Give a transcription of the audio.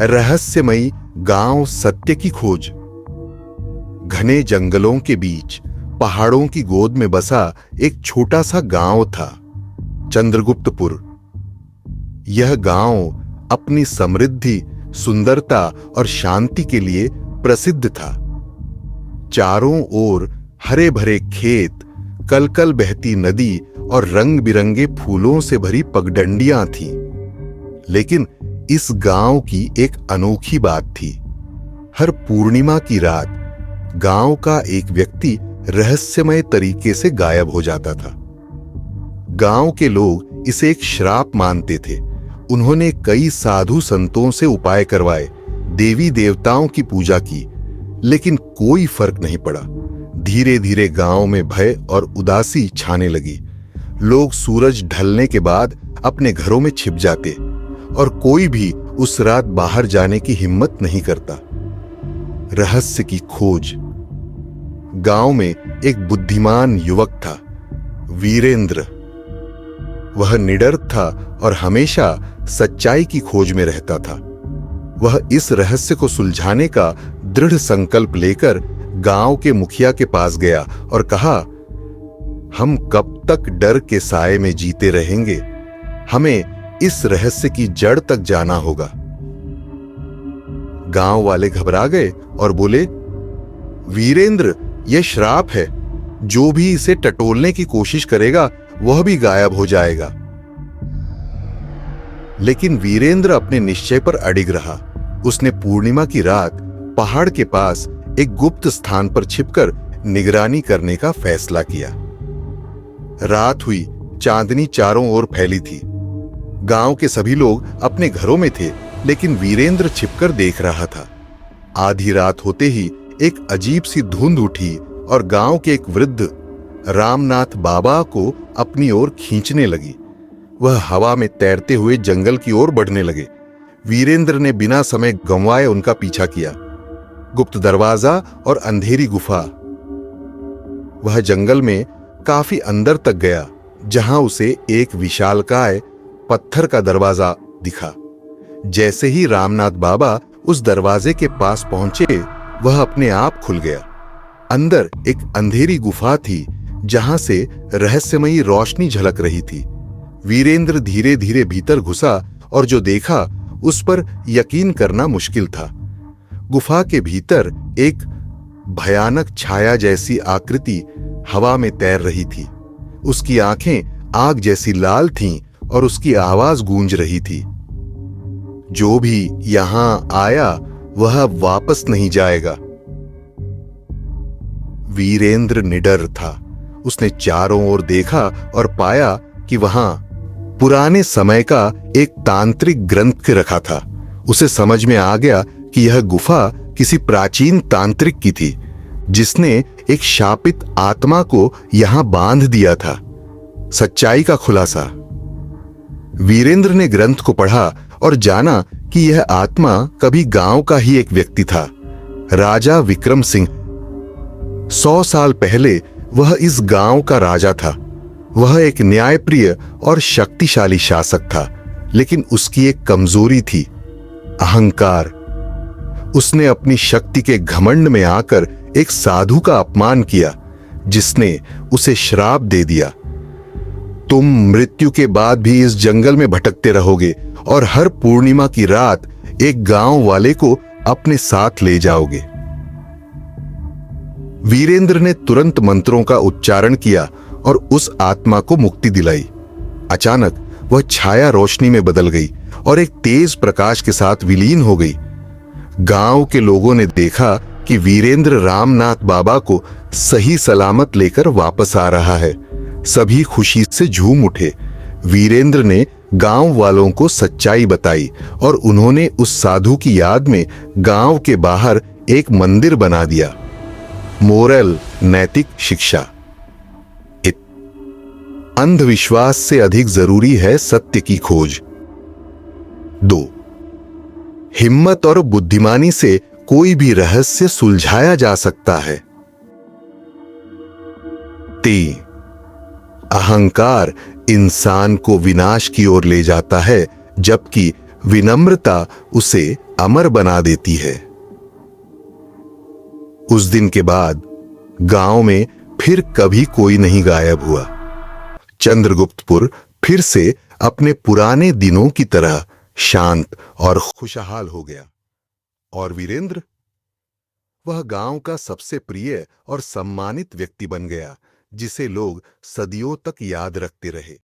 रहस्यमयी गांव सत्य की खोज। घने जंगलों के बीच पहाड़ों की गोद में बसा एक छोटा सा गांव था, चंद्रगुप्तपुर। यह गांव अपनी समृद्धि, सुंदरता और शांति के लिए प्रसिद्ध था। चारों ओर हरे भरे खेत, कलकल बहती नदी और रंग बिरंगे फूलों से भरी पगडंडियां थीं। लेकिन इस गांव की एक अनोखी बात थी। हर पूर्णिमा की रात गांव का एक व्यक्ति रहस्यमय तरीके से गायब हो जाता था। गांव के लोग इसे एक श्राप मानते थे। उन्होंने कई साधु संतों से उपाय करवाए, देवी देवताओं की पूजा की, लेकिन कोई फर्क नहीं पड़ा। धीरे धीरे गांव में भय और उदासी छाने लगी। लोग सूरज ढलने के बाद अपने घरों में छिप जाते और कोई भी उस रात बाहर जाने की हिम्मत नहीं करता। रहस्य की खोज। गांव में एक बुद्धिमान युवक था, वीरेंद्र। वह निडर था और हमेशा सच्चाई की खोज में रहता था। वह इस रहस्य को सुलझाने का दृढ़ संकल्प लेकर गांव के मुखिया के पास गया और कहा, हम कब तक डर के साए में जीते रहेंगे? हमें इस रहस्य की जड़ तक जाना होगा। गांव वाले घबरा गए और बोले, वीरेंद्र, यह श्राप है। जो भी इसे टटोलने की कोशिश करेगा वह भी गायब हो जाएगा। लेकिन वीरेंद्र अपने निश्चय पर अडिग रहा। उसने पूर्णिमा की रात पहाड़ के पास एक गुप्त स्थान पर छिपकर निगरानी करने का फैसला किया। रात हुई, चांदनी चारों ओर फैली थी। गांव के सभी लोग अपने घरों में थे, लेकिन वीरेंद्र छिपकर देख रहा था। आधी रात होते ही एक अजीब सी धुंध उठी और गांव के एक वृद्ध रामनाथ बाबा को अपनी ओर खींचने लगी। वह हवा में तैरते हुए जंगल की ओर बढ़ने लगे। वीरेंद्र ने बिना समय गंवाए उनका पीछा किया। गुप्त दरवाजा और अंधेरी गुफा। वह जंगल में काफी अंदर तक गया, जहां उसे एक विशालकाय पत्थर का दरवाजा दिखा। जैसे ही रामनाथ बाबा उस दरवाजे के पास पहुंचे, वह अपने आप खुल गया। अंदर एक अंधेरी गुफा थी, जहां से रहस्यमयी रोशनी झलक रही थी। वीरेंद्र धीरे धीरे भीतर घुसा और जो देखा उस पर यकीन करना मुश्किल था। गुफा के भीतर एक भयानक छाया जैसी आकृति हवा में तैर रही थी। उसकी आंखें आग जैसी लाल थीं और उसकी आवाज गूंज रही थी, जो भी यहां आया वह वापस नहीं जाएगा। वीरेंद्र निडर था। उसने चारों ओर देखा और पाया कि वहां पुराने समय का एक तांत्रिक ग्रंथ रखा था। उसे समझ में आ गया कि यह गुफा किसी प्राचीन तांत्रिक की थी, जिसने एक शापित आत्मा को यहां बांध दिया था। सच्चाई का खुलासा। वीरेंद्र ने ग्रंथ को पढ़ा और जाना कि यह आत्मा कभी गांव का ही एक व्यक्ति था, राजा विक्रम सिंह। 100 साल पहले वह इस गांव का राजा था। वह एक न्यायप्रिय और शक्तिशाली शासक था, लेकिन उसकी एक कमजोरी थी, अहंकार। उसने अपनी शक्ति के घमंड में आकर एक साधु का अपमान किया, जिसने उसे श्राप दे दिया। तुम मृत्यु के बाद भी इस जंगल में भटकते रहोगे और हर पूर्णिमा की रात एक गांव वाले को अपने साथ ले जाओगे। वीरेंद्र ने तुरंत मंत्रों का उच्चारण किया और उस आत्मा को मुक्ति दिलाई। अचानक वह छाया रोशनी में बदल गई और एक तेज प्रकाश के साथ विलीन हो गई। गांव के लोगों ने देखा कि वीरेंद्र रामनाथ बाबा को सही सलामत लेकर वापस आ रहा है। सभी खुशी से झूम उठे। वीरेंद्र ने गांव वालों को सच्चाई बताई और उन्होंने उस साधु की याद में गांव के बाहर एक मंदिर बना दिया। मोरल, नैतिक शिक्षा। अंधविश्वास से अधिक जरूरी है सत्य की खोज। 2. हिम्मत और बुद्धिमानी से कोई भी रहस्य सुलझाया जा सकता है। 3. अहंकार इंसान को विनाश की ओर ले जाता है, जबकि विनम्रता उसे अमर बना देती है। उस दिन के बाद गांव में फिर कभी कोई नहीं गायब हुआ। चंद्रगुप्तपुर फिर से अपने पुराने दिनों की तरह शांत और खुशहाल हो गया। और वीरेंद्र, वह गांव का सबसे प्रिय और सम्मानित व्यक्ति बन गया, जिसे लोग सदियों तक याद रखते रहे।